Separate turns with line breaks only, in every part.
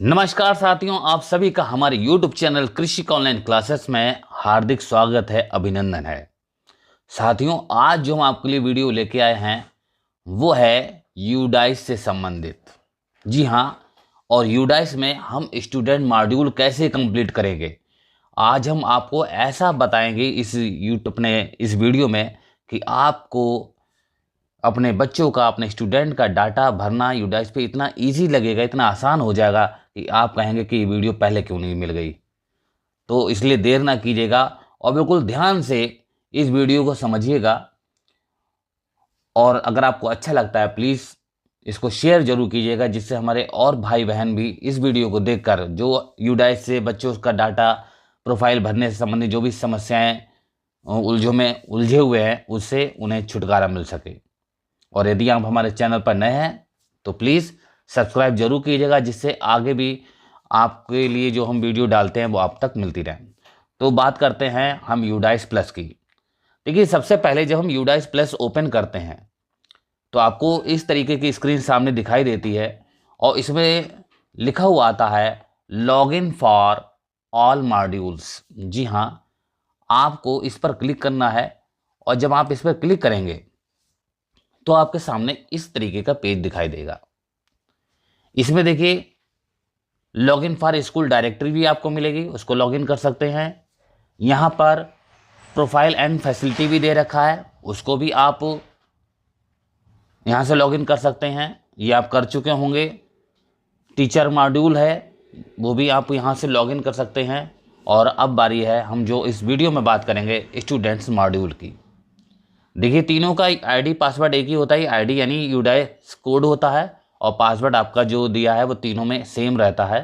नमस्कार साथियों, आप सभी का हमारे YouTube चैनल कृषि ऑनलाइन क्लासेस में हार्दिक स्वागत है, अभिनंदन है। साथियों, आज जो हम आपके लिए वीडियो लेके आए हैं वो है यूडाइस से संबंधित। जी हाँ, और यूडाइस में हम स्टूडेंट मॉड्यूल कैसे कंप्लीट करेंगे, आज हम आपको ऐसा बताएंगे इस वीडियो में कि आपको अपने बच्चों का, अपने स्टूडेंट का डाटा भरना यूडाइस पे इतना इजी लगेगा, इतना आसान हो जाएगा कि आप कहेंगे कि ये वीडियो पहले क्यों नहीं मिल गई। तो इसलिए देर ना कीजिएगा और बिल्कुल ध्यान से इस वीडियो को समझिएगा। और अगर आपको अच्छा लगता है प्लीज़ इसको शेयर जरूर कीजिएगा, जिससे हमारे और भाई बहन भी इस वीडियो को देखकर जो यूडाइस से बच्चों का डाटा प्रोफाइल भरने से संबंधित जो भी समस्याएं उलझे हुए हैं उससे उन्हें छुटकारा मिल सके। और यदि आप हमारे चैनल पर नए हैं तो प्लीज़ सब्सक्राइब जरूर कीजिएगा, जिससे आगे भी आपके लिए जो हम वीडियो डालते हैं वो आप तक मिलती रहें। तो बात करते हैं हम यूडाइस प्लस की। देखिए, सबसे पहले जब हम यूडाइस प्लस ओपन करते हैं तो आपको इस तरीके की स्क्रीन सामने दिखाई देती है और इसमें लिखा हुआ आता है लॉगिन फॉर ऑल मॉड्यूल्स। जी हाँ, आपको इस पर क्लिक करना है और जब आप इस पर क्लिक करेंगे तो आपके सामने इस तरीके का पेज दिखाई देगा। इसमें देखिए, लॉगिन फॉर स्कूल डायरेक्टरी भी आपको मिलेगी, उसको लॉगिन कर सकते हैं। यहाँ पर प्रोफाइल एंड फैसिलिटी भी दे रखा है, उसको भी आप यहाँ से लॉगिन कर सकते हैं, ये आप कर चुके होंगे। टीचर मॉड्यूल है, वो भी आप यहाँ से लॉगिन कर सकते हैं। और अब बारी है हम जो इस वीडियो में बात करेंगे स्टूडेंट्स मॉड्यूल की। देखिए, तीनों का आईडी पासवर्ड एक ही होता है, आईडी यानी यूडाइस कोड होता है और पासवर्ड आपका जो दिया है वो तीनों में सेम रहता है।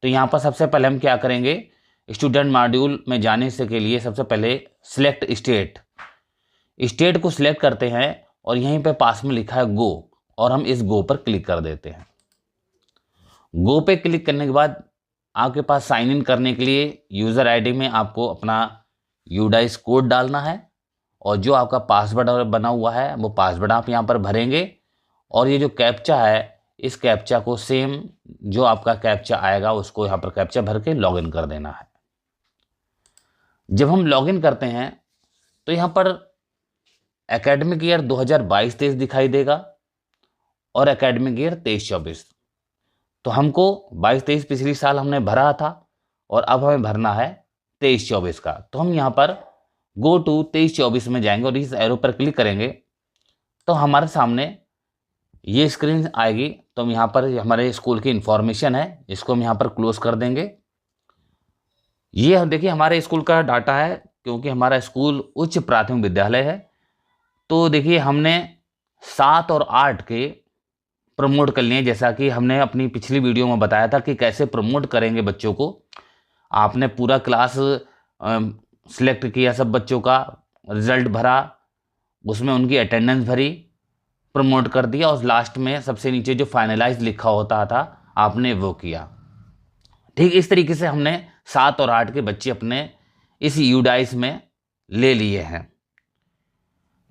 तो यहाँ पर सबसे पहले हम क्या करेंगे, स्टूडेंट मॉड्यूल में जाने से के लिए सबसे पहले सिलेक्ट स्टेट को सिलेक्ट करते हैं और यहीं पे पास में लिखा है गो, और हम इस गो पर क्लिक कर देते हैं। गो पे क्लिक करने के बाद आपके पास साइन इन करने के लिए यूज़र आईडी में आपको अपना यूडाइस कोड डालना है और जो आपका पासवर्ड बना हुआ है वो पासवर्ड आप यहाँ पर भरेंगे। और ये जो कैप्चा है, इस कैप्चा को सेम जो आपका कैप्चा आएगा उसको यहाँ पर कैप्चा भर के लॉगिन कर देना है। जब हम लॉगिन करते हैं तो यहाँ पर एकेडमिक ईयर 2022-23 दिखाई देगा और एकेडमिक ईयर 23-24। तो हमको 22-23 पिछली साल हमने भरा था और अब हमें भरना है 23-24 का। तो हम यहाँ पर गो टू 23-24 में जाएंगे और इस एरो पर क्लिक करेंगे तो हमारे सामने ये स्क्रीन आएगी। तो हम यहाँ पर हमारे स्कूल की इंफॉर्मेशन है, इसको हम यहाँ पर क्लोज कर देंगे। ये देखिए हमारे स्कूल का डाटा है, क्योंकि हमारा स्कूल उच्च प्राथमिक विद्यालय है। तो देखिए, हमने 7 और 8 के प्रमोट कर लिए, जैसा कि हमने अपनी पिछली वीडियो में बताया था कि कैसे प्रमोट करेंगे बच्चों को। आपने पूरा क्लास सिलेक्ट किया, सब बच्चों का रिजल्ट भरा, उसमें उनकी अटेंडेंस भरी, प्रमोट कर दिया और लास्ट में सबसे नीचे जो फाइनलाइज लिखा होता था आपने वो किया। ठीक इस तरीके से हमने 7 और 8 के बच्चे अपने इस यूडाइस में ले लिए हैं।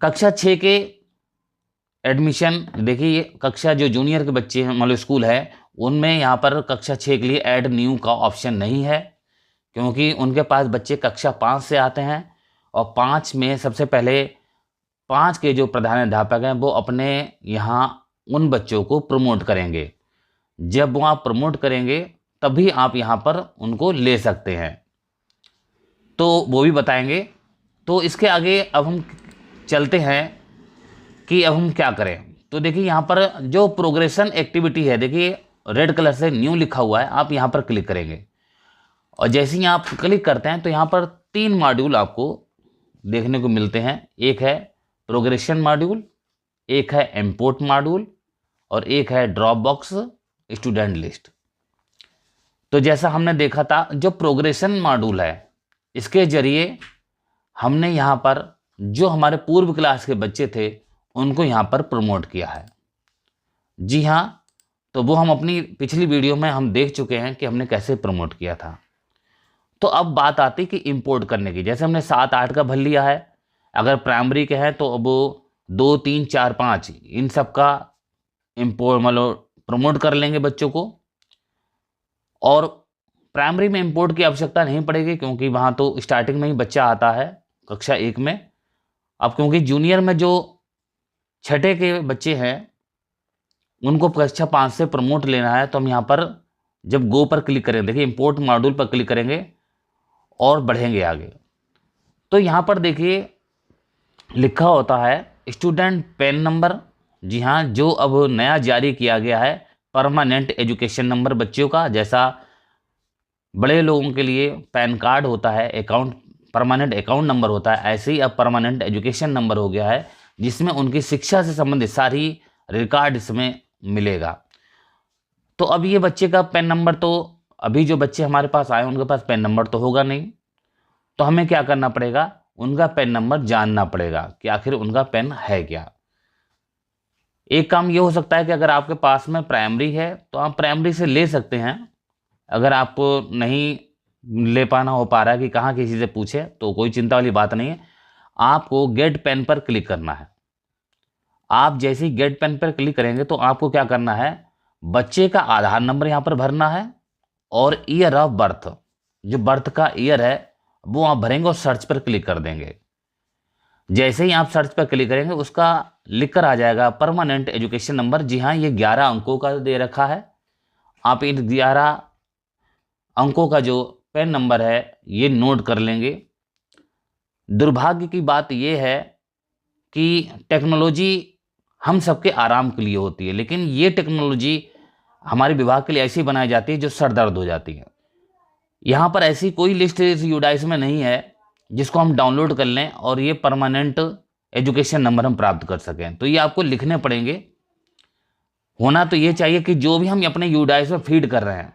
कक्षा 6 के एडमिशन देखिए, ये कक्षा जो जूनियर के बच्चे हैं मतलब स्कूल है उनमें यहाँ पर कक्षा 6 के लिए ऐड न्यू का ऑप्शन नहीं है, क्योंकि उनके पास बच्चे कक्षा 5 से आते हैं और 5 में सबसे पहले 5 के जो प्रधानाध्यापक हैं वो अपने यहाँ उन बच्चों को प्रमोट करेंगे। जब वो आप प्रमोट करेंगे तभी आप यहाँ पर उनको ले सकते हैं, तो वो भी बताएंगे। तो इसके आगे अब हम चलते हैं कि अब हम क्या करें। तो देखिए, यहाँ पर जो प्रोग्रेशन एक्टिविटी है, देखिए रेड कलर से न्यू लिखा हुआ है, आप यहाँ पर क्लिक करेंगे और जैसे ही आप क्लिक करते हैं तो यहाँ पर 3 मॉड्यूल आपको देखने को मिलते हैं। एक है प्रोग्रेशन मॉड्यूल, एक है इंपोर्ट मॉड्यूल और एक है ड्रॉप बॉक्स स्टूडेंट लिस्ट। तो जैसा हमने देखा था, जो प्रोग्रेशन मॉड्यूल है इसके जरिए हमने यहाँ पर जो हमारे पूर्व क्लास के बच्चे थे उनको यहाँ पर प्रमोट किया है। जी हाँ, तो वो हम अपनी पिछली वीडियो में हम देख चुके हैं कि हमने कैसे प्रमोट किया था। तो अब बात आती कि इंपोर्ट करने की। जैसे हमने 7-8 का भर लिया है, अगर प्राइमरी के हैं तो अब 2, 3, 4, 5 इन सब का इंपोर्ट मतलब प्रमोट कर लेंगे बच्चों को। और प्राइमरी में इंपोर्ट की आवश्यकता नहीं पड़ेगी, क्योंकि वहाँ तो स्टार्टिंग में ही बच्चा आता है कक्षा 1 में। अब क्योंकि जूनियर में जो छठे के बच्चे हैं उनको कक्षा 5 से प्रमोट लेना है, तो हम यहाँ पर जब गो पर क्लिक करेंगे, देखिए इंपोर्ट मॉड्यूल पर क्लिक करेंगे और बढ़ेंगे आगे, तो यहाँ पर देखिए लिखा होता है स्टूडेंट पैन नंबर। जी हाँ, जो अब नया जारी किया गया है परमानेंट एजुकेशन नंबर बच्चों का, जैसा बड़े लोगों के लिए पैन कार्ड होता है, अकाउंट परमानेंट अकाउंट नंबर होता है, ऐसे ही अब परमानेंट एजुकेशन नंबर हो गया है, जिसमें उनकी शिक्षा से संबंधित सारी रिकॉर्ड इसमें मिलेगा। तो अब ये बच्चे का पैन नंबर, तो अभी जो बच्चे हमारे पास आए उनके पास पैन नंबर तो होगा नहीं, तो हमें क्या करना पड़ेगा, उनका पैन नंबर जानना पड़ेगा कि आखिर उनका पैन है क्या। एक काम ये हो सकता है कि अगर आपके पास में प्राइमरी है तो आप प्राइमरी से ले सकते हैं, अगर आपको नहीं ले पाना हो पा रहा है कि कहाँ किसी से पूछे तो कोई चिंता वाली बात नहीं है। आपको गेट पेन पर क्लिक करना है। आप जैसे ही गेट पेन पर क्लिक करेंगे तो आपको क्या करना है, बच्चे का आधार नंबर यहाँ पर भरना है और ईयर ऑफ बर्थ, जो बर्थ का ईयर है वो आप भरेंगे और सर्च पर क्लिक कर देंगे। जैसे ही आप सर्च पर क्लिक करेंगे उसका लिख कर आ जाएगा परमानेंट एजुकेशन नंबर। जी हाँ, ये 11 अंकों का दे रखा है। आप इन 11 अंकों का जो पैन नंबर है ये नोट कर लेंगे। दुर्भाग्य की बात यह है कि टेक्नोलॉजी हम सबके आराम के लिए होती है, लेकिन ये टेक्नोलॉजी हमारे विभाग के लिए ऐसी बनाई जाती है जो सर दर्द हो जाती है। यहाँ पर ऐसी कोई लिस्ट इस यूडाइस में नहीं है जिसको हम डाउनलोड कर लें और ये परमानेंट एजुकेशन नंबर हम प्राप्त कर सकें, तो ये आपको लिखने पड़ेंगे। होना तो ये चाहिए कि जो भी हम अपने यूडाइस में फीड कर रहे हैं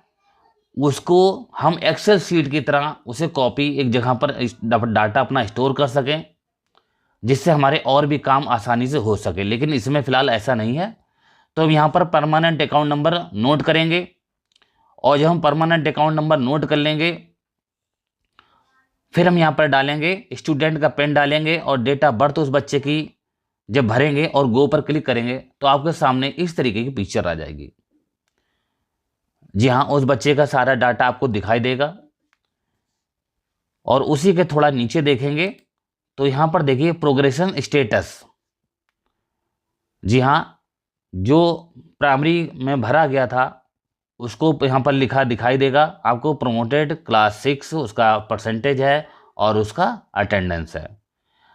उसको हम एक्सेल शीट की तरह उसे कॉपी एक जगह पर डाटा अपना स्टोर कर सकें, जिससे हमारे और भी काम आसानी से हो सके। लेकिन इसमें फ़िलहाल ऐसा नहीं है, तो हम यहाँ पर परमानेंट अकाउंट नंबर नोट करेंगे और जब हम परमानेंट अकाउंट नंबर नोट कर लेंगे फिर हम यहाँ पर डालेंगे स्टूडेंट का पेन डालेंगे और डेट ऑफ बर्थ उस बच्चे की जब भरेंगे और गो पर क्लिक करेंगे तो आपके सामने इस तरीके की पिक्चर आ जाएगी। जी हाँ, उस बच्चे का सारा डाटा आपको दिखाई देगा। और उसी के थोड़ा नीचे देखेंगे तो यहाँ पर देखिए प्रोग्रेशन स्टेटस। जी हाँ, जो प्राइमरी में भरा गया था उसको यहाँ पर लिखा दिखाई देगा आपको, प्रमोटेड क्लास 6 उसका परसेंटेज है और उसका अटेंडेंस है।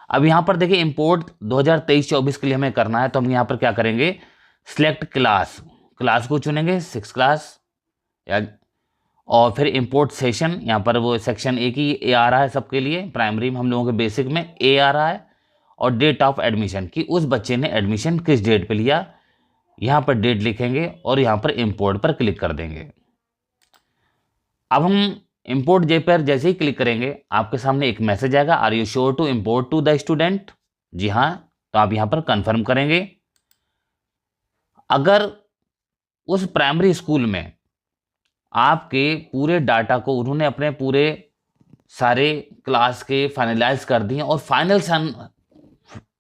अब यहाँ पर देखिए इंपोर्ट 2023-24 के लिए हमें करना है, तो हम यहाँ पर क्या करेंगे, सिलेक्ट क्लास को चुनेंगे 6 क्लास और फिर इंपोर्ट सेशन, यहाँ पर वो सेक्शन ए की ए आ रहा है सबके लिए, प्राइमरी में हम लोगों के बेसिक में ए आ रहा है, और डेट ऑफ एडमिशन कि उस बच्चे ने एडमिशन किस डेट पे लिया, यहाँ पर डेट लिखेंगे और यहाँ पर इंपोर्ट पर क्लिक कर देंगे। अब हम इंपोर्ट जे पर जैसे ही क्लिक करेंगे आपके सामने एक मैसेज आएगा, are you sure to import to the student. जी हाँ, तो आप यहाँ पर कंफर्म करेंगे। अगर उस प्राइमरी स्कूल में आपके पूरे डाटा को उन्होंने अपने पूरे सारे क्लास के फाइनलाइज कर दिए और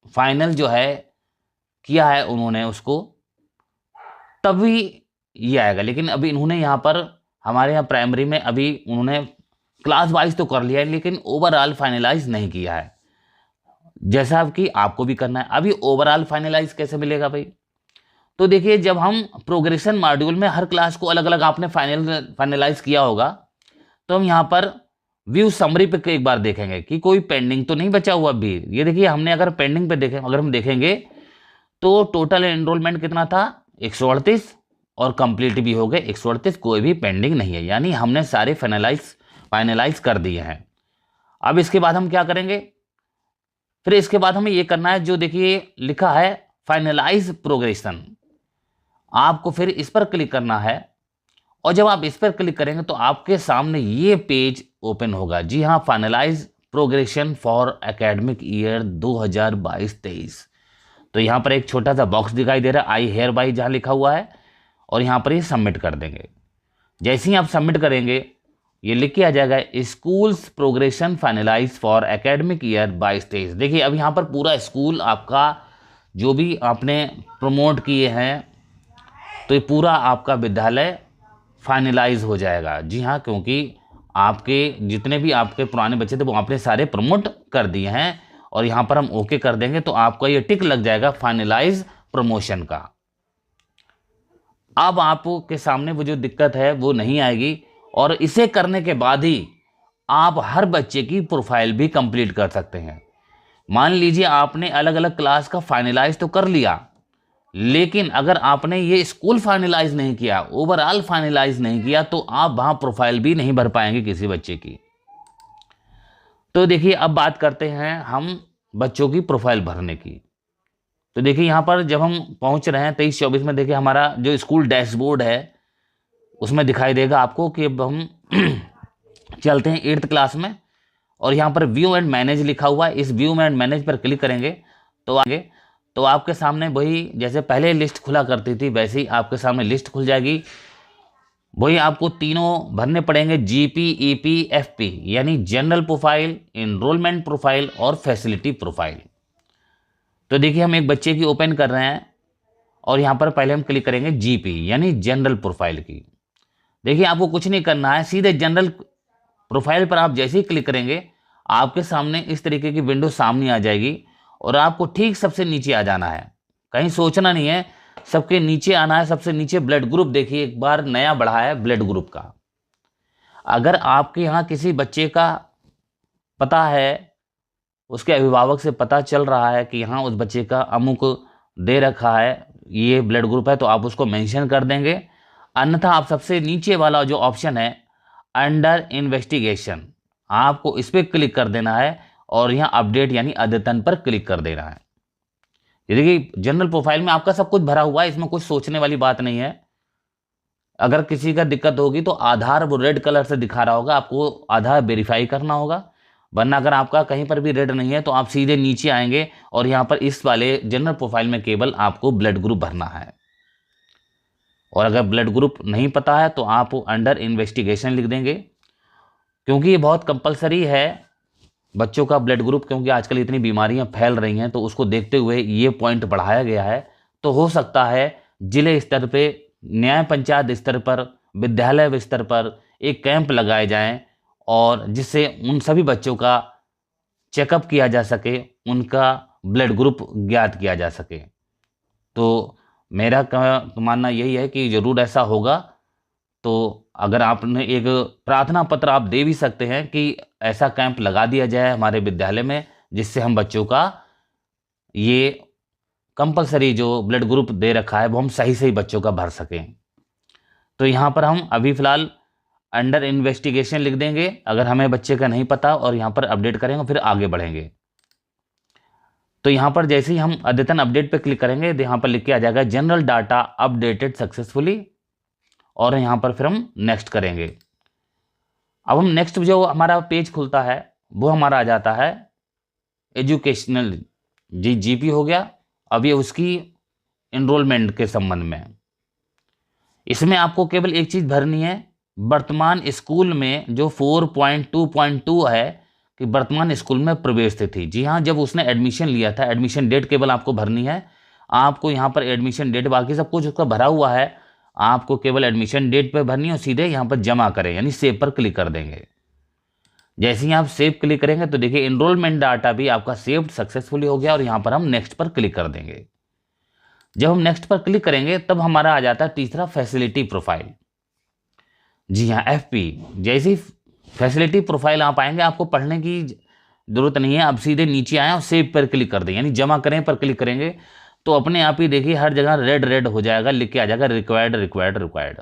फाइनल जो है किया है उन्होंने उसको, तभी ये आएगा। लेकिन अभी इन्होंने यहाँ पर हमारे यहाँ प्राइमरी में अभी उन्होंने क्लास वाइज तो कर लिया है लेकिन ओवरऑल फाइनलाइज नहीं किया है, जैसा कि आपको भी करना है। अभी ओवरऑल फाइनलाइज कैसे मिलेगा भाई, तो देखिए जब हम प्रोग्रेशन मॉड्यूल में हर क्लास को अलग अलग आपने फाइनलाइज किया होगा, तो हम यहाँ पर व्यू समरी पे एक बार देखेंगे कि कोई पेंडिंग तो नहीं बचा हुआ अभी। ये देखिए हमने अगर पेंडिंग पे देखें, अगर हम देखेंगे तो टोटल एनरोलमेंट कितना था 138 और कंप्लीट भी हो गए 138, कोई भी पेंडिंग नहीं है, यानी हमने सारे फाइनलाइज कर दिए हैं। अब इसके बाद हम क्या करेंगे, फिर इसके बाद हमें ये करना है जो देखिए लिखा है फाइनलाइज प्रोग्रेशन, आपको फिर इस पर क्लिक करना है और जब आप इस पर क्लिक करेंगे तो आपके सामने ये पेज ओपन होगा। जी हाँ, finalize progression for academic year 2022-23। तो यहाँ पर एक छोटा सा बॉक्स दिखाई दे रहा है आई हेयर बाई जहाँ लिखा हुआ है, और यहाँ पर ये सबमिट कर देंगे। जैसे ही आप सबमिट करेंगे ये लिख के आ जाएगा schools progression finalize for academic year 22-23। देखिए अब यहाँ पर पूरा स्कूल आपका जो भी आपने प्रमोट किए हैं तो ये पूरा आपका विद्यालय फाइनलाइज हो जाएगा। जी हाँ, क्योंकि आपके जितने भी आपके पुराने बच्चे थे वो आपने सारे प्रमोट कर दिए हैं, और यहाँ पर हम ओके कर देंगे तो आपका ये टिक लग जाएगा फाइनलाइज प्रमोशन का। अब आपके सामने वो जो दिक्कत है वो नहीं आएगी, और इसे करने के बाद ही आप हर बच्चे की प्रोफाइल भी कंप्लीट कर सकते हैं। मान लीजिए आपने अलग अलग क्लास का फाइनलाइज तो कर लिया, लेकिन अगर आपने ये स्कूल फाइनलाइज नहीं किया, ओवरऑल फाइनलाइज नहीं किया, तो आप वहां प्रोफाइल भी नहीं भर पाएंगे किसी बच्चे की। तो देखिए अब बात करते हैं हम बच्चों की प्रोफाइल भरने की। तो देखिए यहाँ पर जब हम पहुंच रहे हैं 23-24 में, देखिए हमारा जो स्कूल डैशबोर्ड है उसमें दिखाई देगा आपको कि अब हम चलते हैं 8th क्लास में, और यहाँ पर व्यू एंड मैनेज लिखा हुआ है। इस व्यू एंड मैनेज पर क्लिक करेंगे तो आगे तो आपके सामने वही जैसे पहले लिस्ट खुला करती थी वैसे ही आपके सामने लिस्ट खुल जाएगी। वही आपको तीनों भरने पड़ेंगे, जीपी, ईपी, एफपी, यानी जनरल प्रोफाइल, इनरोलमेंट प्रोफाइल और फैसिलिटी प्रोफाइल। तो देखिए हम एक बच्चे की ओपन कर रहे हैं, और यहाँ पर पहले हम क्लिक करेंगे जीपी यानी जनरल प्रोफाइल की। देखिए आपको कुछ नहीं करना है, सीधे जनरल प्रोफाइल पर आप जैसे ही क्लिक करेंगे आपके सामने इस तरीके की विंडो सामने आ जाएगी, और आपको ठीक सबसे नीचे आ जाना है, कहीं सोचना नहीं है, सबके नीचे आना है। सबसे नीचे ब्लड ग्रुप देखिए एक बार नया बढ़ा है ब्लड ग्रुप का। अगर आपके यहाँ किसी बच्चे का पता है, उसके अभिभावक से पता चल रहा है कि हाँ उस बच्चे का अमुक दे रखा है, ये ब्लड ग्रुप है, तो आप उसको मेंशन कर देंगे। अन्यथा आप सबसे नीचे वाला जो ऑप्शन है अंडर इन्वेस्टिगेशन, आपको इस पर क्लिक कर देना है, और यहाँ अपडेट यानी अद्यतन पर क्लिक कर देना है। ये देखिए जनरल प्रोफाइल में आपका सब कुछ भरा हुआ है, इसमें कुछ सोचने वाली बात नहीं है। अगर किसी का दिक्कत होगी तो आधार वो रेड कलर से दिखा रहा होगा, आपको आधार वेरीफाई करना होगा, वरना अगर आपका कहीं पर भी रेड नहीं है तो आप सीधे नीचे आएंगे, और यहाँ पर इस वाले जनरल प्रोफाइल में केवल आपको ब्लड ग्रुप भरना है। और अगर ब्लड ग्रुप नहीं पता है तो आप अंडर इन्वेस्टिगेशन लिख देंगे, क्योंकि ये बहुत कंपलसरी है बच्चों का ब्लड ग्रुप, क्योंकि आजकल इतनी बीमारियां फैल रही हैं, तो उसको देखते हुए ये पॉइंट बढ़ाया गया है। तो हो सकता है जिले स्तर पे, न्याय पंचायत स्तर पर, विद्यालय स्तर पर एक कैंप लगाए जाएं, और जिससे उन सभी बच्चों का चेकअप किया जा सके, उनका ब्लड ग्रुप ज्ञात किया जा सके। तो मेरा मानना यही है कि ज़रूर ऐसा होगा। तो अगर आपने एक प्रार्थना पत्र आप दे भी सकते हैं कि ऐसा कैंप लगा दिया जाए हमारे विद्यालय में, जिससे हम बच्चों का ये कंपलसरी जो ब्लड ग्रुप दे रखा है वो हम सही सही बच्चों का भर सकें। तो यहाँ पर हम अभी फ़िलहाल अंडर इन्वेस्टिगेशन लिख देंगे अगर हमें बच्चे का नहीं पता, और यहाँ पर अपडेट करेंगे, फिर आगे बढ़ेंगे। तो यहाँ पर जैसे ही हम अद्यतन अपडेट पर क्लिक करेंगे तो यहाँ पर लिख के आ जाएगा जनरल डाटा अपडेटेड सक्सेसफुली, और यहाँ पर फिर हम नेक्स्ट करेंगे। अब हम नेक्स्ट जो हमारा पेज खुलता है वो हमारा आ जाता है एजुकेशनल, जीपी हो गया। अब ये उसकी इनरोलमेंट के संबंध में, इसमें आपको केवल एक चीज़ भरनी है, वर्तमान स्कूल में जो 4.2.2 है कि वर्तमान स्कूल में प्रवेश तिथि। जी हाँ, जब उसने एडमिशन लिया था, एडमिशन डेट केवल आपको भरनी है। आपको यहाँ पर एडमिशन डेट, बाकी सब कुछ उसका भरा हुआ है, आपको केवल एडमिशन डेट पे भरनी है, और सीधे यहाँ पर जमा करें यानी सेव पर क्लिक कर देंगे। जैसे ही आप सेव क्लिक करेंगे तो देखिए इनरोलमेंट डाटा भी आपका सेव्ड सक्सेसफुली हो गया, और यहाँ पर हम नेक्स्ट पर क्लिक कर देंगे। जब हम नेक्स्ट पर क्लिक करेंगे तब हमारा आ जाता है तीसरा फैसिलिटी प्रोफाइल। जी हाँ, एफपी। जैसे ही फैसिलिटी प्रोफाइल आप आएंगे आपको पढ़ने की जरूरत नहीं है, आप सीधे नीचे आए और सेव पर क्लिक कर दें यानी जमा करें पर क्लिक करेंगे तो अपने आप ही देखिए हर जगह रेड रेड हो जाएगा, लिख के आ जाएगा रिक्वायर्ड रिक्वायर्ड रिक्वायर्ड।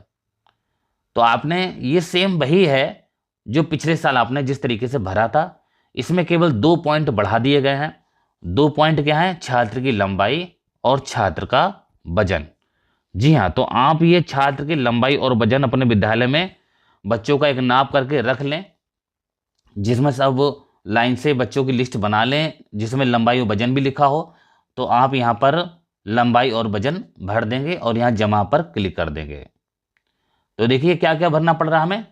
तो आपने ये सेम वही है जो पिछले साल आपने जिस तरीके से भरा था, इसमें केवल 2 पॉइंट बढ़ा दिए गए हैं। 2 पॉइंट क्या हैं? छात्र की लंबाई और छात्र का वजन। जी हाँ, तो आप ये छात्र की लंबाई और वजन अपने विद्यालय में बच्चों का एक नाप करके रख लें, जिसमें सब लाइन से बच्चों की लिस्ट बना लें जिसमें लंबाई और वजन भी लिखा हो। तो आप यहाँ पर लंबाई और वजन भर देंगे और यहाँ जमा पर क्लिक कर देंगे। तो देखिए क्या क्या भरना पड़ रहा है हमें,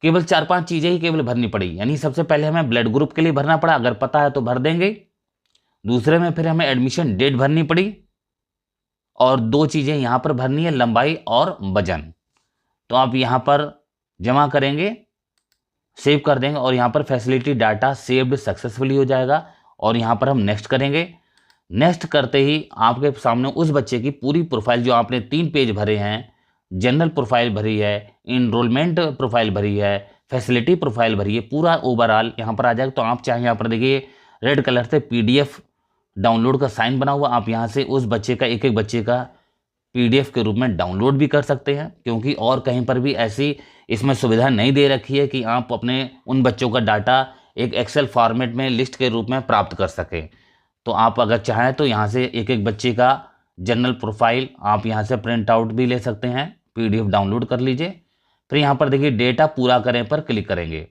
केवल 4-5 चीज़ें ही केवल भरनी पड़ी। यानी सबसे पहले हमें ब्लड ग्रुप के लिए भरना पड़ा, अगर पता है तो भर देंगे। दूसरे में फिर हमें एडमिशन डेट भरनी पड़ी, और 2 चीज़ें यहाँ पर भरनी है, लंबाई और वजन। तो आप यहाँ पर जमा करेंगे, सेव कर देंगे और यहाँ पर फैसिलिटी डाटा सेव्ड सक्सेसफुली हो जाएगा। और यहाँ पर हम नेक्स्ट करेंगे। नेक्स्ट करते ही आपके सामने उस बच्चे की पूरी प्रोफाइल, जो आपने 3 पेज भरे हैं, जनरल प्रोफाइल भरी है, इनरोलमेंट प्रोफाइल भरी है, फैसिलिटी प्रोफाइल भरी है, पूरा ओवरऑल यहाँ पर आ जाएगा। तो आप चाहे यहाँ पर देखिए रेड कलर से PDF डाउनलोड का साइन बना हुआ, आप यहाँ से उस बच्चे का एक बच्चे का PDF के रूप में डाउनलोड भी कर सकते हैं, क्योंकि और कहीं पर भी ऐसी इसमें सुविधा नहीं दे रखी है कि आप अपने उन बच्चों का डाटा एक एक्सेल फॉर्मेट में लिस्ट के रूप में प्राप्त कर सकें। तो आप अगर चाहें तो यहाँ से एक बच्चे का जनरल प्रोफाइल आप यहाँ से प्रिंट आउट भी ले सकते हैं, PDF डाउनलोड कर लीजिए। फिर यहाँ पर देखिए डेटा पूरा करें पर क्लिक करेंगे।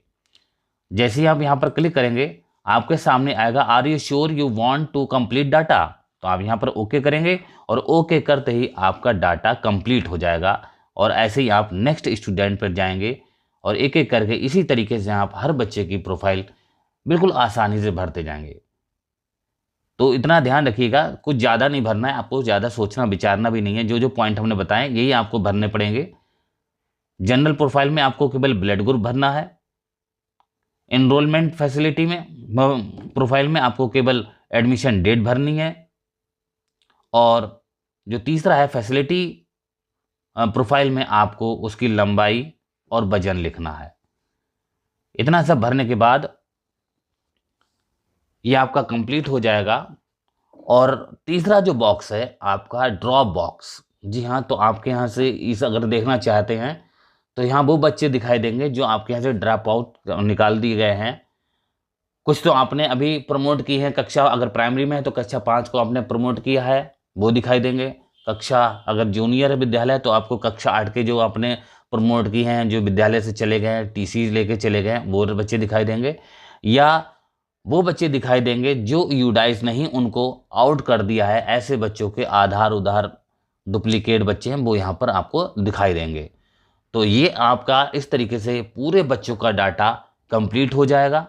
जैसे ही आप यहाँ पर क्लिक करेंगे आपके सामने आएगा are you sure you want to complete data. तो आप यहाँ पर ओके करेंगे और ओके करते ही आपका डाटा कंप्लीट हो जाएगा। और ऐसे ही आप नेक्स्ट स्टूडेंट पर जाएंगे और एक एक करके इसी तरीके से आप हर बच्चे की प्रोफाइल बिल्कुल आसानी से भरते जाएंगे। तो इतना ध्यान रखिएगा, कुछ ज़्यादा नहीं भरना है, आपको ज़्यादा सोचना विचारना भी नहीं है। जो जो पॉइंट हमने बताए यही आपको भरने पड़ेंगे। जनरल प्रोफाइल में आपको केवल ब्लड ग्रुप भरना है। एनरोलमेंट फैसिलिटी में प्रोफाइल में आपको केवल एडमिशन डेट भरनी है। और जो तीसरा है फैसिलिटी प्रोफाइल में आपको उसकी लंबाई और वजन लिखना है। इतना सब भरने के बाद ये आपका कंप्लीट हो जाएगा। और तीसरा जो बॉक्स है आपका ड्रॉप बॉक्स, जी हाँ, तो आपके यहाँ से इस अगर देखना चाहते हैं तो यहाँ वो बच्चे दिखाई देंगे जो आपके यहाँ से ड्रॉप आउट निकाल दिए गए हैं। कुछ तो आपने अभी प्रमोट की है, कक्षा अगर प्राइमरी में है तो कक्षा 5 को आपने प्रमोट किया है, वो दिखाई देंगे। कक्षा अगर जूनियर विद्यालय तो आपको कक्षा 8 के जो आपने प्रमोट की हैं, जो विद्यालय से चले गए हैं, TC लेके चले गए हैं, वो बच्चे दिखाई देंगे। या वो बच्चे दिखाई देंगे जो यूडाइस नहीं उनको आउट कर दिया है, ऐसे बच्चों के आधार उधार डुप्लीकेट बच्चे हैं वो यहाँ पर आपको दिखाई देंगे। तो ये आपका इस तरीके से पूरे बच्चों का डाटा कंप्लीट हो जाएगा।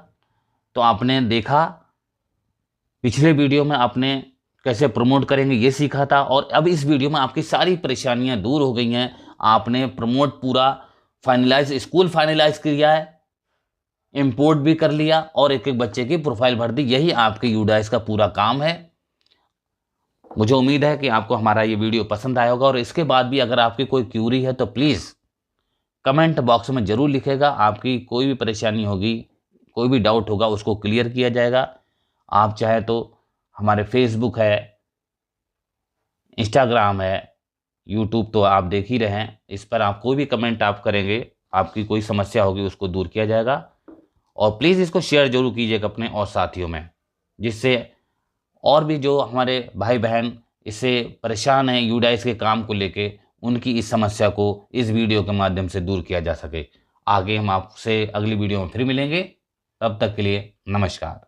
तो आपने देखा पिछले वीडियो में आपने कैसे प्रमोट करेंगे ये सीखा था, और अब इस वीडियो में आपकी सारी परेशानियां दूर हो गई हैं। आपने प्रमोट पूरा फाइनलाइज, स्कूल फाइनलाइज किया है, इंपोर्ट भी कर लिया और एक एक बच्चे की प्रोफाइल भर दी। यही आपके यूडाइस का पूरा काम है। मुझे उम्मीद है कि आपको हमारा ये वीडियो पसंद आया होगा। और इसके बाद भी अगर आपकी कोई क्यूरी है तो प्लीज़ कमेंट बॉक्स में ज़रूर लिखेगा। आपकी कोई भी परेशानी होगी, कोई भी डाउट होगा, उसको क्लियर किया जाएगा। आप चाहे तो हमारे फेसबुक है, इंस्टाग्राम है, यूट्यूब तो आप देख ही रहे हैं, इस पर आप कोई भी कमेंट आप करेंगे, आपकी कोई समस्या होगी उसको दूर किया जाएगा। और प्लीज़ इसको शेयर जरूर कीजिएगा अपने और साथियों में, जिससे और भी जो हमारे भाई बहन इससे परेशान हैं यूडाइस के काम को लेके, उनकी इस समस्या को इस वीडियो के माध्यम से दूर किया जा सके। आगे हम आपसे अगली वीडियो में फिर मिलेंगे, तब तक के लिए नमस्कार।